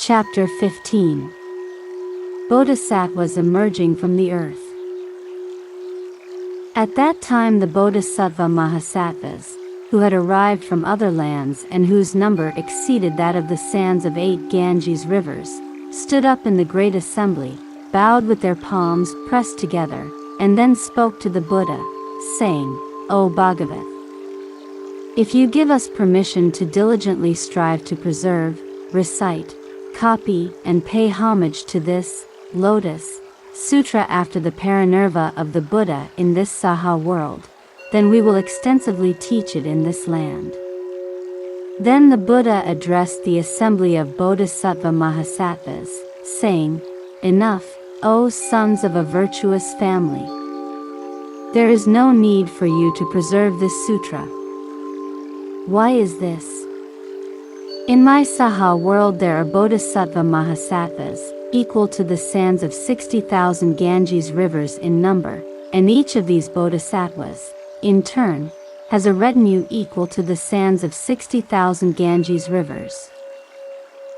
Chapter 15. Bodhisattvas emerging from the earth. At that time the Bodhisattva Mahasattvas, who had arrived from other lands and whose number exceeded that of the sands of 8 Ganges rivers, stood up in the great assembly, bowed with their palms pressed together, and then spoke to the Buddha, saying, O Bhagavat, if you give us permission to diligently strive to preserve, recite, copy, and pay homage to this Lotus Sutra after the parinirvana of the Buddha in this Saha world, then we will extensively teach it in this land. Then the Buddha addressed the assembly of Bodhisattva Mahasattvas, saying, Enough, O sons of a virtuous family. There is no need for you to preserve this sutra. Why is this? In my Saha world there are Bodhisattva Mahasattvas, equal to the sands of 60,000 Ganges rivers in number, and each of these Bodhisattvas, in turn, has a retinue equal to the sands of 60,000 Ganges rivers.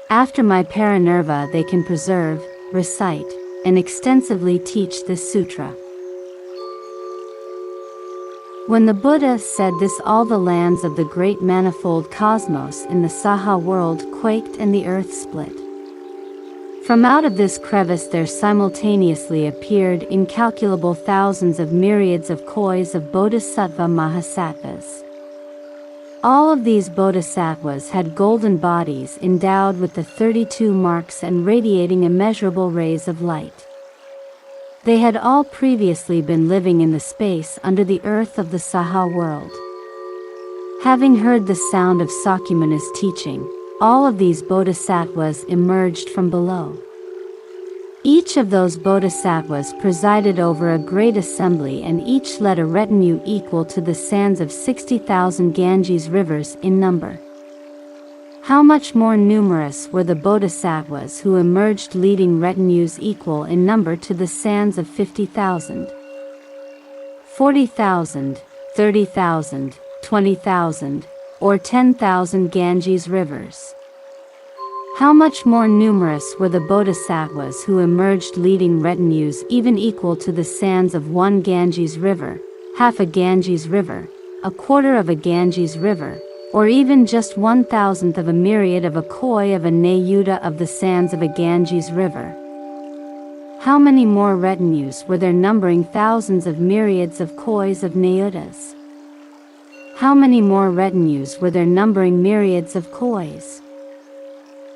After my parinirvana they can preserve, recite, and extensively teach this sutra. When the Buddha said this, all the lands of the great manifold cosmos in the Saha world quaked and the earth split. From out of this crevice there simultaneously appeared incalculable thousands of myriads of kois of Bodhisattva Mahasattvas. All of these Bodhisattvas had golden bodies endowed with the 32 marks and radiating immeasurable rays of light. They had all previously been living in the space under the earth of the Saha world. Having heard the sound of Sakyamuni's teaching, all of these Bodhisattvas emerged from below. Each of those Bodhisattvas presided over a great assembly and each led a retinue equal to the sands of 60,000 Ganges rivers in number. How much more numerous were the Bodhisattvas who emerged leading retinues equal in number to the sands of 50,000, 40,000, 30,000, 20,000, or 10,000 Ganges rivers. How much more numerous were the Bodhisattvas who emerged leading retinues even equal to the sands of 1 Ganges river, half a Ganges river, a quarter of a Ganges river, or even just 1,000th of a myriad of a koi of a nayuta of the sands of a Ganges river. How many more retinues were there numbering thousands of myriads of kois of nayutas? How many more retinues were there numbering myriads of kois?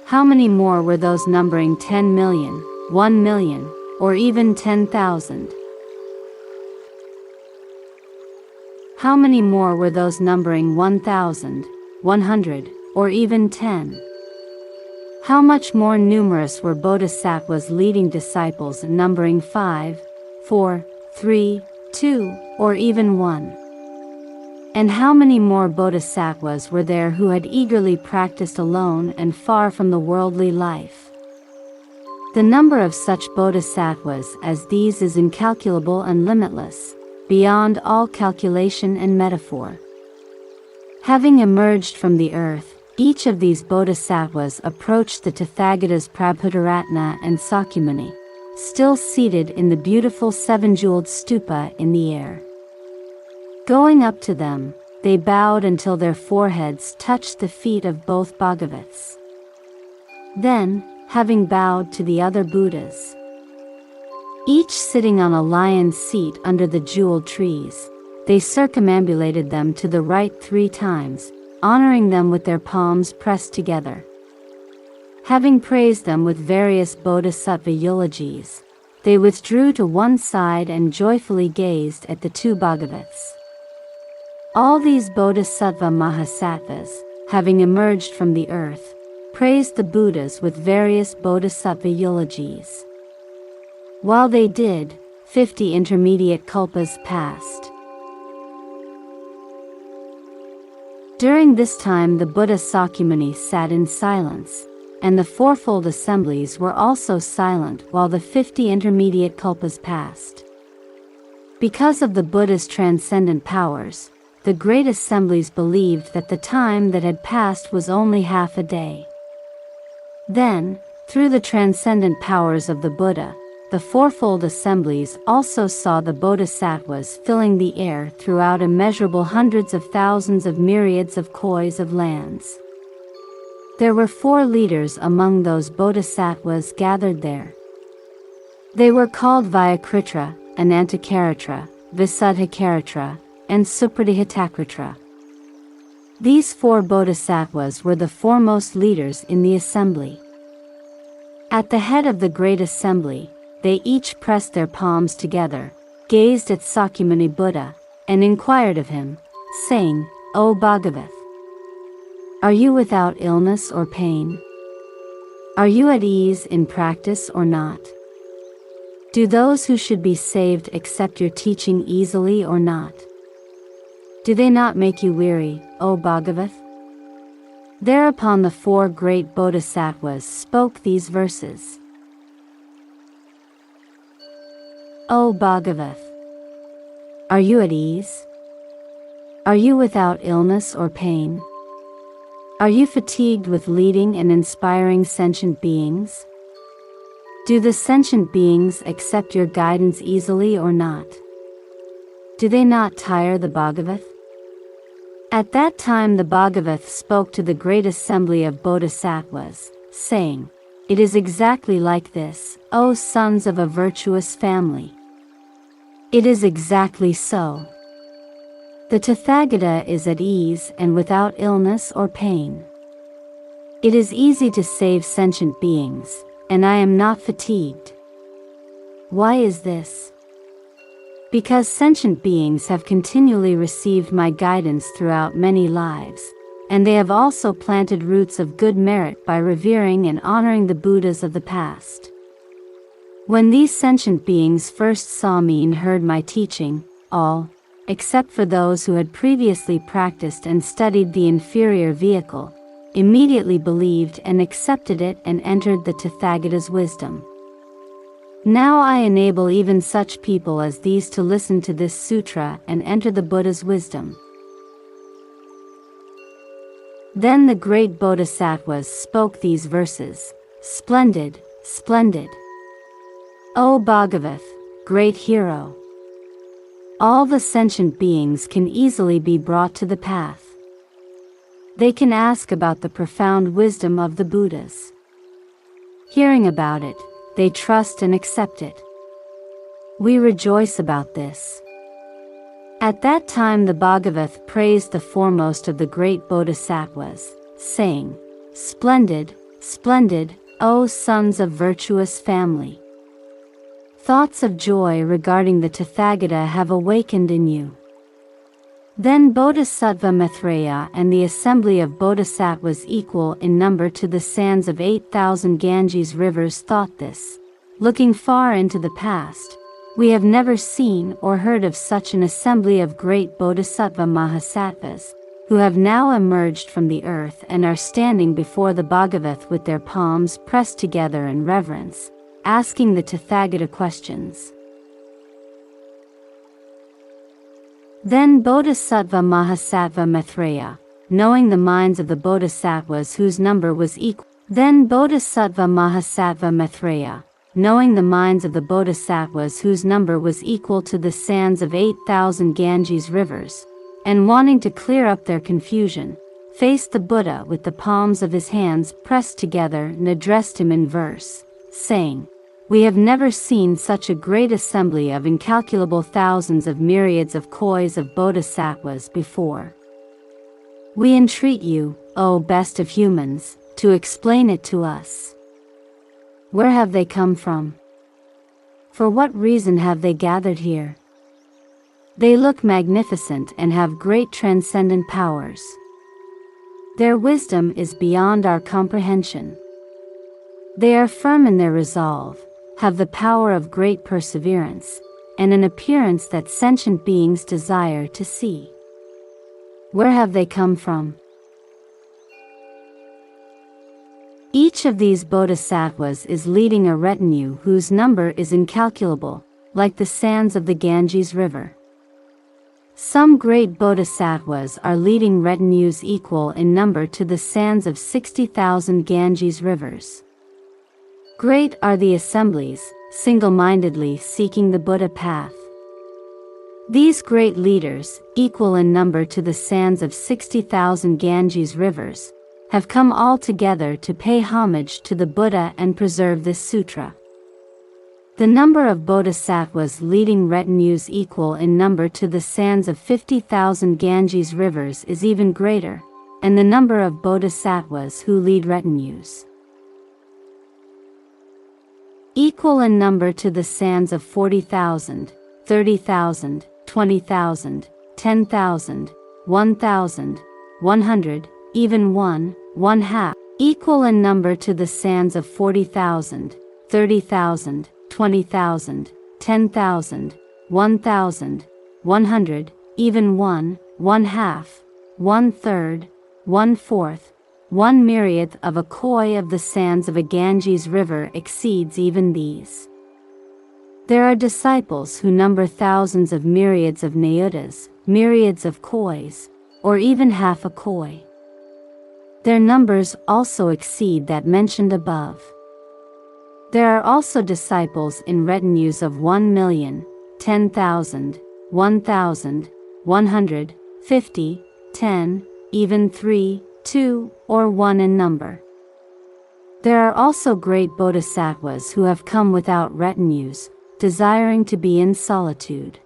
How many more were those numbering 10 million, 1 million, or even 10,000? How many more were those numbering 1,000, 100, or even 10? How much more numerous were Bodhisattvas leading disciples numbering 5, 4, 3, 2, or even 1? And how many more Bodhisattvas were there who had eagerly practiced alone and far from the worldly life? The number of such Bodhisattvas as these is incalculable and limitless, beyond all calculation and metaphor. Having emerged from the earth, each of these Bodhisattvas approached the Tathagatas Prabhudaratna and Sakyamuni, still seated in the beautiful 7-jeweled stupa in the air. Going up to them, they bowed until their foreheads touched the feet of both Bhagavats. Then, having bowed to the other Buddhas, each sitting on a lion's seat under the jeweled trees, they circumambulated them to the right 3 times, honoring them with their palms pressed together. Having praised them with various bodhisattva eulogies, they withdrew to one side and joyfully gazed at the 2 Bhagavats. All these Bodhisattva Mahasattvas, having emerged from the earth, praised the Buddhas with various bodhisattva eulogies. While they did, 50 intermediate kalpas passed. During this time the Buddha Sakyamuni sat in silence, and the fourfold assemblies were also silent while the 50 intermediate kalpas passed. Because of the Buddha's transcendent powers, the great assemblies believed that the time that had passed was only half a day. Then, Through the transcendent powers of the Buddha, the fourfold assemblies also saw the bodhisattvas filling the air throughout immeasurable hundreds of thousands of myriads of kois of lands. There were 4 leaders among those bodhisattvas gathered there. They were called Vyakritra, Anantakaritra, Visuddhakaritra, and Supradihatakaritra. These 4 bodhisattvas were the foremost leaders in the assembly. At the head of the great assembly, they each pressed their palms together, gazed at Sakyamuni Buddha, and inquired of him, saying, "O Bhagavath, are you without illness or pain? Are you at ease in practice or not? Do those who should be saved accept your teaching easily or not? Do they not make you weary, O Bhagavath?" Thereupon the 4 great bodhisattvas spoke these verses. O Bhagavath, are you at ease? Are you without illness or pain? Are you fatigued with leading and inspiring sentient beings? Do the sentient beings accept your guidance easily or not? Do they not tire the Bhagavath? At that time the Bhagavath spoke to the great assembly of bodhisattvas, saying, "It is exactly like this, O sons of a virtuous family. It is exactly so. The Tathagata is at ease and without illness or pain. It is easy to save sentient beings, and I am not fatigued. Why is this? Because sentient beings have continually received my guidance throughout many lives, and they have also planted roots of good merit by revering and honoring the Buddhas of the past. When these sentient beings first saw me and heard my teaching, all, except for those who had previously practiced and studied the inferior vehicle, immediately believed and accepted it and entered the Tathagata's wisdom. Now I enable even such people as these to listen to this sutra and enter the Buddha's wisdom." Then the great bodhisattvas spoke these verses, "Splendid, splendid. O Bhagavath, great hero. All the sentient beings can easily be brought to the path. They can ask about the profound wisdom of the Buddhas. Hearing about it, they trust and accept it. We rejoice about this." At that time the Bhagavath praised the foremost of the great bodhisattvas, saying, "Splendid, splendid, O sons of virtuous family. Thoughts of joy regarding the Tathagata have awakened in you." Then Bodhisattva Maitreya and the assembly of bodhisattvas equal in number to the sands of 8,000 Ganges rivers thought this, looking far into the past, "We have never seen or heard of such an assembly of great bodhisattva mahasattvas, who have now emerged from the earth and are standing before the Bhagavath with their palms pressed together in reverence, asking the Tathagata questions." Then Bodhisattva Mahasattva Maitreya, knowing the minds of the bodhisattvas whose number was equal to the sands of 8,000 Ganges rivers, and wanting to clear up their confusion, faced the Buddha with the palms of his hands pressed together and addressed him in verse, saying, "We have never seen such a great assembly of incalculable thousands of myriads of kois of bodhisattvas before. We entreat you, O best of humans, to explain it to us. Where have they come from? For what reason have they gathered here? They look magnificent and have great transcendent powers. Their wisdom is beyond our comprehension. They are firm in their resolve, have the power of great perseverance, and an appearance that sentient beings desire to see. Where have they come from?" Each of these bodhisattvas is leading a retinue whose number is incalculable, like the sands of the Ganges River. Some great bodhisattvas are leading retinues equal in number to the sands of 60,000 Ganges rivers. Great are the assemblies, single-mindedly seeking the Buddha path. These great leaders, equal in number to the sands of 60,000 Ganges rivers, have come all together to pay homage to the Buddha and preserve this sutra. The number of bodhisattvas leading retinues equal in number to the sands of 50,000 Ganges rivers is even greater, and the number of bodhisattvas who lead retinues equal in number to the sands of 40,000, 30,000, 20,000, 10,000, 1,000, 100, even one half, equal in number to the sands of 40,000, 30,000, 20,000, 10,000, 1,000, 100, even one half, 1/3, 1/4, 1/myriadth of a koi of the sands of a Ganges river exceeds even these. There are disciples who number thousands of myriads of nayutas, myriads of kois, or even half a koi. Their numbers also exceed that mentioned above. There are also disciples in retinues of 1,000,000, 10,000, 1,000, 100, 50, 10, even 3, 2, or 1 in number. There are also great bodhisattvas who have come without retinues, desiring to be in solitude.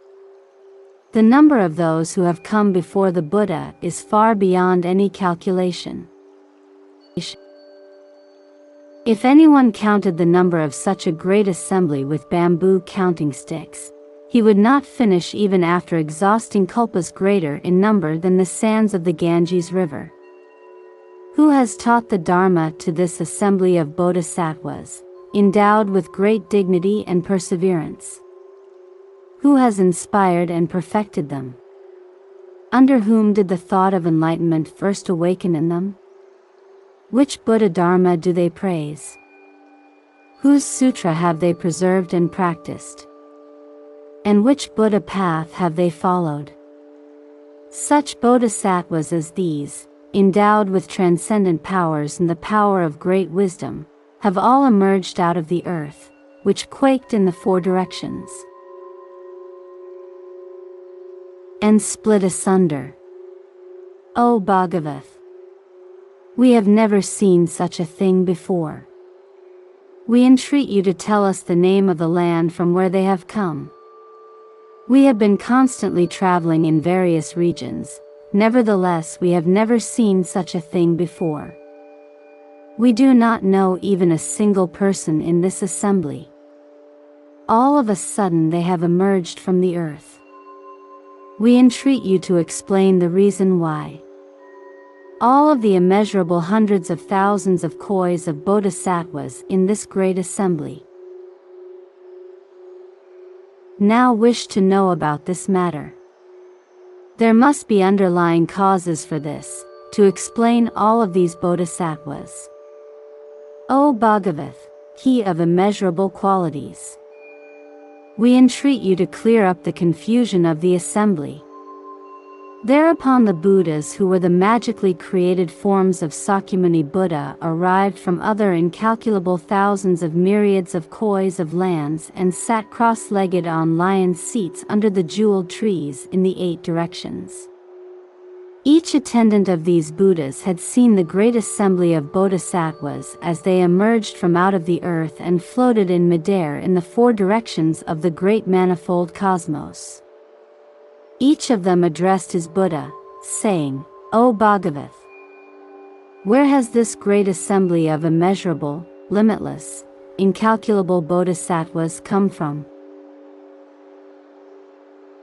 The number of those who have come before the Buddha is far beyond any calculation. If anyone counted the number of such a great assembly with bamboo counting sticks, he would not finish even after exhausting kalpas greater in number than the sands of the Ganges river. Who has taught the Dharma to this assembly of bodhisattvas, endowed with great dignity and perseverance? Who has inspired and perfected them? Under whom did the thought of enlightenment first awaken in them? Which Buddha Dharma do they praise? Whose sutra have they preserved and practiced? And which Buddha path have they followed? Such bodhisattvas as these, endowed with transcendent powers and the power of great wisdom, have all emerged out of the earth, which quaked in the 4 directions and split asunder. O Bhagavath! We have never seen such a thing before. We entreat you to tell us the name of the land from where they have come. We have been constantly traveling in various regions, nevertheless we have never seen such a thing before. We do not know even a single person in this assembly. All of a sudden they have emerged from the earth. We entreat you to explain the reason why. All of the immeasurable hundreds of thousands of kois of bodhisattvas in this great assembly now wish to know about this matter. There must be underlying causes for this, to explain all of these bodhisattvas. O Bhagavath, he of immeasurable qualities, we entreat you to clear up the confusion of the assembly. Thereupon the Buddhas who were the magically created forms of Sakyamuni Buddha arrived from other incalculable thousands of myriads of kois of lands and sat cross-legged on lion seats under the jeweled trees in the 8 directions. Each attendant of these Buddhas had seen the great assembly of bodhisattvas as they emerged from out of the earth and floated in midair in the 4 directions of the great manifold cosmos. Each of them addressed his Buddha, saying, O Bhagavath! Where has this great assembly of immeasurable, limitless, incalculable bodhisattvas come from?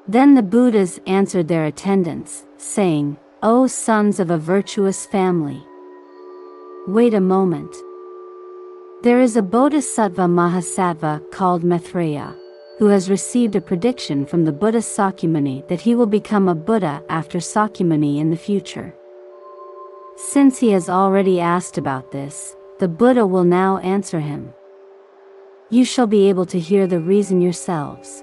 Then the Buddhas answered their attendants, saying, O sons of a virtuous family! Wait a moment. There is a bodhisattva mahasattva called Maitreya, who has received a prediction from the Buddha Sakyamuni that he will become a Buddha after Sakyamuni in the future. Since he has already asked about this, the Buddha will now answer him. You shall be able to hear the reason yourselves.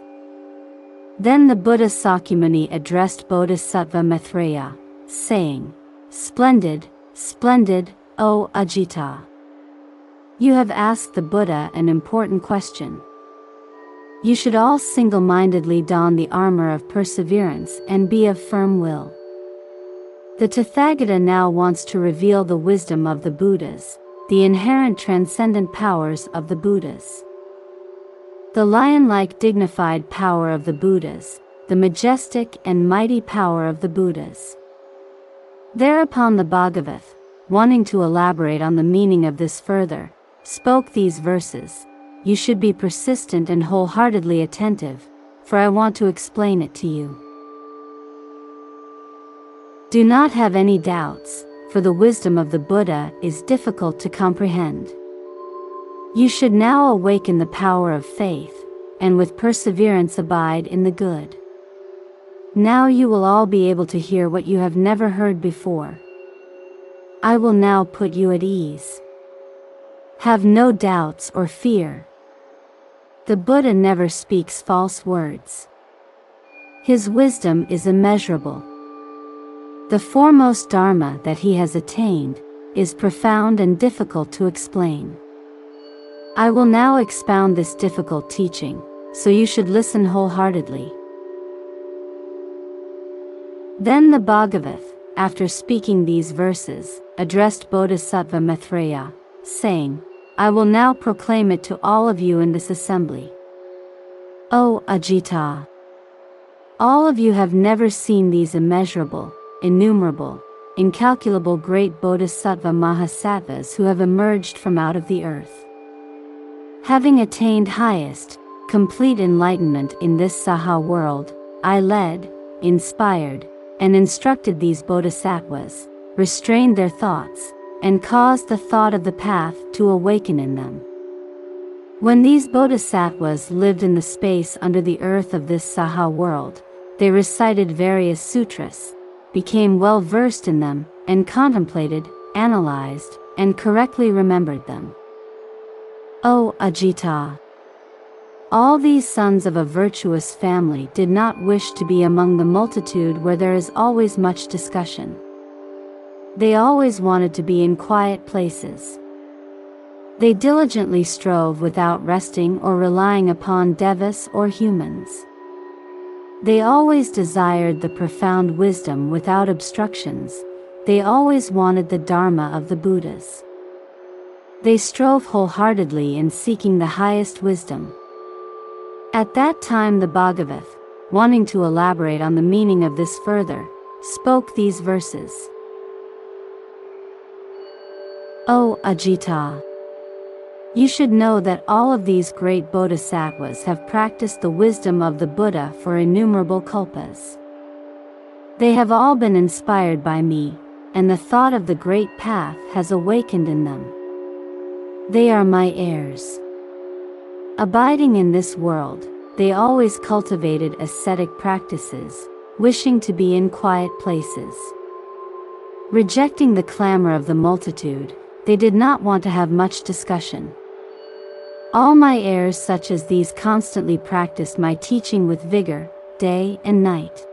Then the Buddha Sakyamuni addressed Bodhisattva Maitreya, saying, Splendid, splendid, O Ajita! You have asked the Buddha an important question. You should all single-mindedly don the armor of perseverance and be of firm will. The Tathagata now wants to reveal the wisdom of the Buddhas, the inherent transcendent powers of the Buddhas. The lion-like dignified power of the Buddhas, the majestic and mighty power of the Buddhas. Thereupon the Bhagavat, wanting to elaborate on the meaning of this further, spoke these verses. You should be persistent and wholeheartedly attentive, for I want to explain it to you. Do not have any doubts, for the wisdom of the Buddha is difficult to comprehend. You should now awaken the power of faith, and with perseverance abide in the good. Now you will all be able to hear what you have never heard before. I will now put you at ease. Have no doubts or fear. The Buddha never speaks false words. His wisdom is immeasurable. The foremost Dharma that he has attained is profound and difficult to explain. I will now expound this difficult teaching, so you should listen wholeheartedly. Then the Bhagavat, after speaking these verses, addressed Bodhisattva Maitreya, saying, I will now proclaim it to all of you in this assembly. O Ajita! All of you have never seen these immeasurable, innumerable, incalculable great Bodhisattva Mahasattvas who have emerged from out of the earth. Having attained highest, complete enlightenment in this Saha world, I led, inspired, and instructed these Bodhisattvas, restrained their thoughts, and caused the thought of the path to awaken in them. When these Bodhisattvas lived in the space under the earth of this Saha world, they recited various sutras, became well versed in them, and contemplated, analyzed, and correctly remembered them. O Ajita! All these sons of a virtuous family did not wish to be among the multitude where there is always much discussion. They always wanted to be in quiet places. They diligently strove without resting or relying upon devas or humans. They always desired the profound wisdom without obstructions. They always wanted the Dharma of the Buddhas. They strove wholeheartedly in seeking the highest wisdom. At that time the Bhagavat, wanting to elaborate on the meaning of this further, spoke these verses. O Ajita! You should know that all of these great bodhisattvas have practiced the wisdom of the Buddha for innumerable kalpas. They have all been inspired by me, and the thought of the great path has awakened in them. They are my heirs. Abiding in this world, they always cultivated ascetic practices, wishing to be in quiet places. Rejecting the clamor of the multitude, they did not want to have much discussion. All my heirs such as these constantly practiced my teaching with vigor, day and night.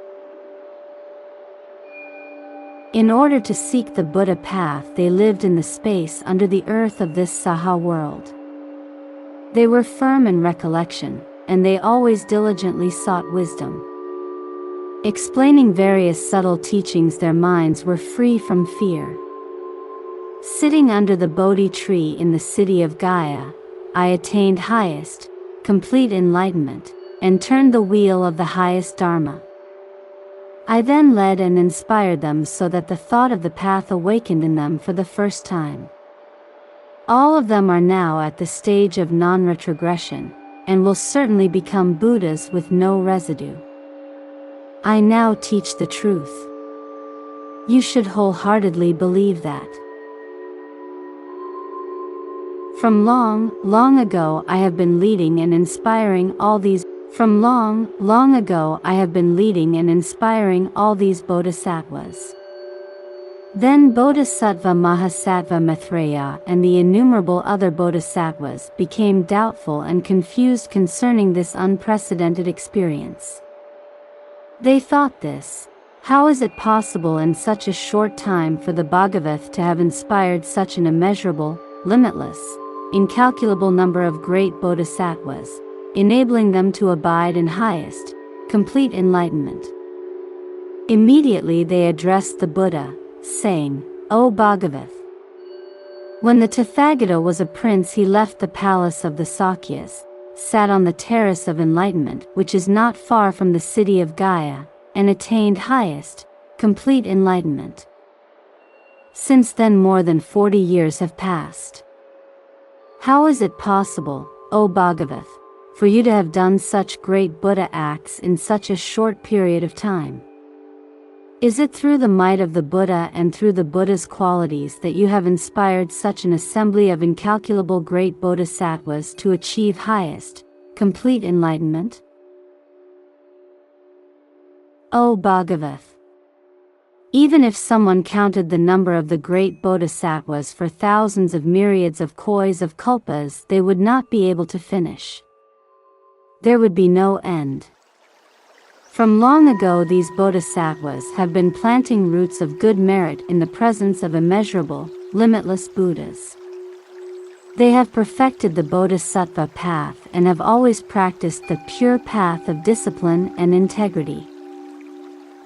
In order to seek the Buddha path they lived in the space under the earth of this Saha world. They were firm in recollection, and they always diligently sought wisdom. Explaining various subtle teachings their minds were free from fear. Sitting under the Bodhi tree in the city of Gaya, I attained highest, complete enlightenment, and turned the wheel of the highest Dharma. I then led and inspired them so that the thought of the path awakened in them for the first time. All of them are now at the stage of non-retrogression, and will certainly become Buddhas with no residue. I now teach the truth. You should wholeheartedly believe that. From long, long ago I have been leading and inspiring all these bodhisattvas. Then Bodhisattva Mahasattva Maitreya and the innumerable other bodhisattvas became doubtful and confused concerning this unprecedented experience. They thought this: how is it possible in such a short time for the Bhagavat to have inspired such an immeasurable, limitless, incalculable number of great bodhisattvas, enabling them to abide in highest, complete enlightenment. Immediately they addressed the Buddha, saying, "O Bhagavath." When the Tathagata was a prince, he left the palace of the Sakyas, sat on the terrace of enlightenment, which is not far from the city of Gaya, and attained highest, complete enlightenment. Since then more than 40 years have passed. How is it possible, O Bhagavath, for you to have done such great Buddha acts in such a short period of time? Is it through the might of the Buddha and through the Buddha's qualities that you have inspired such an assembly of incalculable great bodhisattvas to achieve highest, complete enlightenment? O Bhagavath, even if someone counted the number of the great bodhisattvas for thousands of myriads of kois of kalpas, they would not be able to finish. There would be no end. From long ago these bodhisattvas have been planting roots of good merit in the presence of immeasurable, limitless Buddhas. They have perfected the bodhisattva path and have always practiced the pure path of discipline and integrity.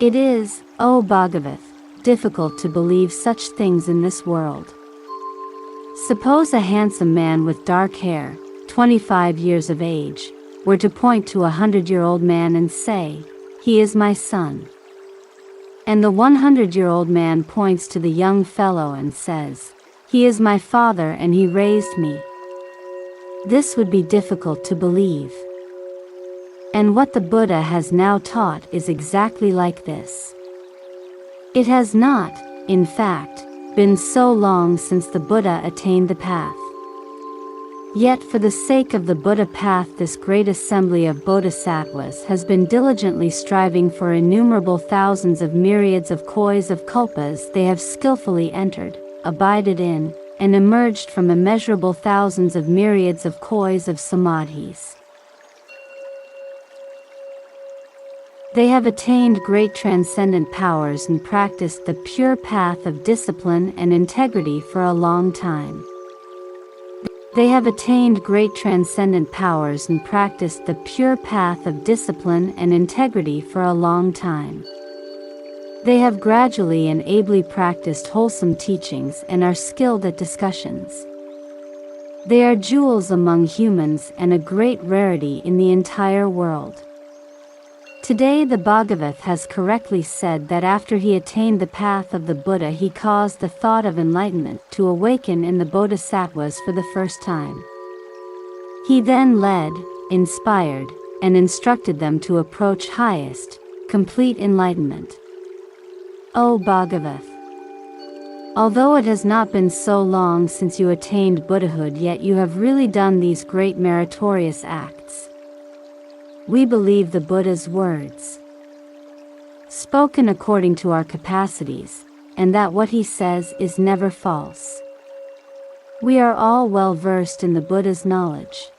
It is, O Bhagavath, difficult to believe such things in this world. Suppose a handsome man with dark hair, 25 years of age, were to point to a 100-year-old man and say, "He is my son." And the 100-year-old man points to the young fellow and says, "He is my father and he raised me." This would be difficult to believe. And what the Buddha has now taught is exactly like this. It has not, in fact, been so long since the Buddha attained the path. Yet for the sake of the Buddha path this great assembly of bodhisattvas has been diligently striving for innumerable thousands of myriads of kois of kalpas. They have skillfully entered, abided in, and emerged from immeasurable thousands of myriads of kois of samadhis. They have attained great transcendent powers and practiced the pure path of discipline and integrity for a long time. They have attained great transcendent powers and practiced the pure path of discipline and integrity for a long time. They have gradually and ably practiced wholesome teachings and are skilled at discussions. They are jewels among humans and a great rarity in the entire world. Today the Bhagavath has correctly said that after he attained the path of the Buddha he caused the thought of enlightenment to awaken in the bodhisattvas for the first time. He then led, inspired, and instructed them to approach highest, complete enlightenment. O Bhagavath, although it has not been so long since you attained Buddhahood, yet you have really done these great meritorious acts. We believe the Buddha's words, spoken according to our capacities, and that what he says is never false. We are all well versed in the Buddha's knowledge.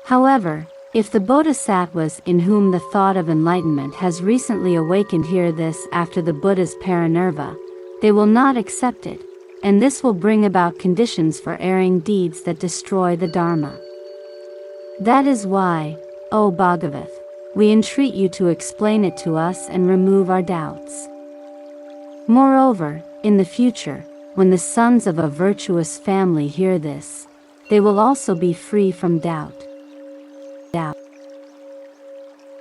However, if the bodhisattvas in whom the thought of enlightenment has recently awakened hear this after the Buddha's parinirvana, they will not accept it, and this will bring about conditions for erring deeds that destroy the Dharma. That is why, O Bhagavath, we entreat you to explain it to us and remove our doubts. Moreover, in the future, when the sons of a virtuous family hear this, they will also be free from doubt.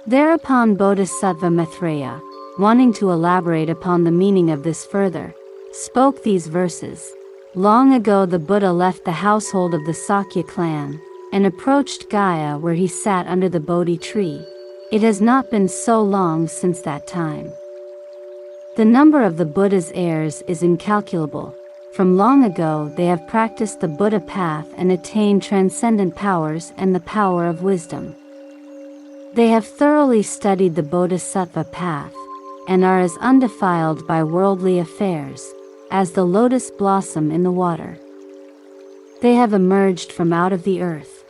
Thereupon Bodhisattva Maitreya, wanting to elaborate upon the meaning of this further, spoke these verses. Long ago the Buddha left the household of the Sakya clan, and approached Gaya where he sat under the Bodhi tree. It has not been so long since that time. The number of the Buddha's heirs is incalculable. From long ago they have practiced the Buddha path and attained transcendent powers and the power of wisdom. They have thoroughly studied the Bodhisattva path, and are as undefiled by worldly affairs, as the lotus blossom in the water. They have emerged from out of the earth.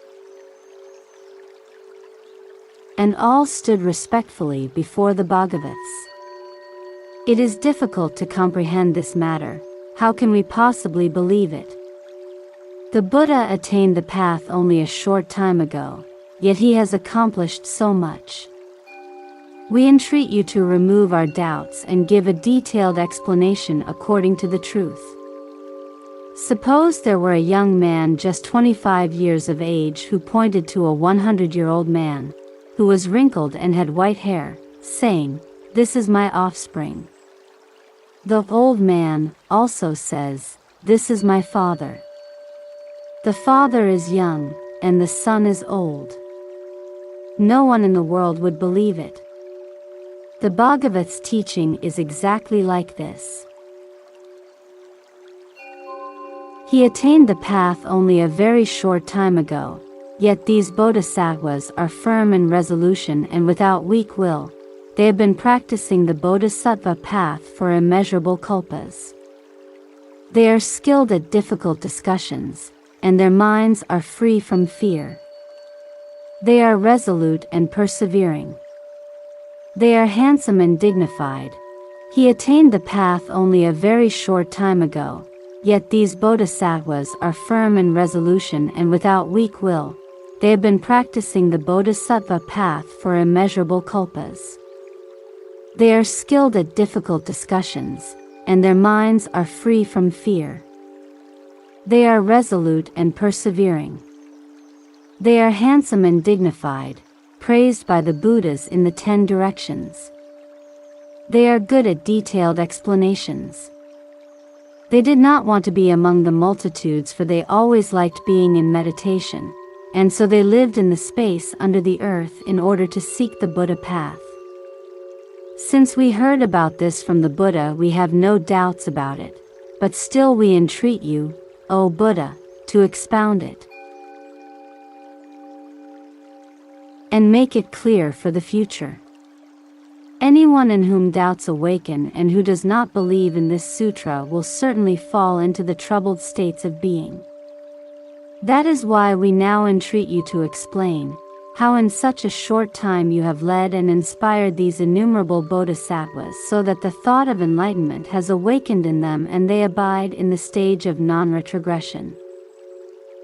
And all stood respectfully before the Bhagavats. It is difficult to comprehend this matter. How can we possibly believe it? The Buddha attained the path only a short time ago, yet he has accomplished so much. We entreat you to remove our doubts and give a detailed explanation according to the truth. Suppose there were a young man just 25 years of age who pointed to a 100-year-old man, who was wrinkled and had white hair, saying, "This is my offspring." The old man also says, "This is my father." The father is young, and the son is old. No one in the world would believe it. The Bhagavat's teaching is exactly like this. He attained the path only a very short time ago, yet these bodhisattvas are firm in resolution and without weak will. They have been practicing the bodhisattva path for immeasurable kalpas. They are skilled at difficult discussions, and their minds are free from fear. They are resolute and persevering. They are handsome and dignified. He attained the path only a very short time ago, yet these bodhisattvas are firm in resolution and without weak will. They have been practicing the bodhisattva path for immeasurable kalpas. They are skilled at difficult discussions, and their minds are free from fear. They are resolute and persevering. They are handsome and dignified, praised by the Buddhas in the 10 directions. They are good at detailed explanations. They did not want to be among the multitudes, for they always liked being in meditation, and so they lived in the space under the earth in order to seek the Buddha path. Since we heard about this from the Buddha, we have no doubts about it, but still we entreat you, O Buddha, to expound it and make it clear for the future. Anyone in whom doubts awaken and who does not believe in this sutra will certainly fall into the troubled states of being. That is why we now entreat you to explain how in such a short time you have led and inspired these innumerable bodhisattvas so that the thought of enlightenment has awakened in them and they abide in the stage of non-retrogression.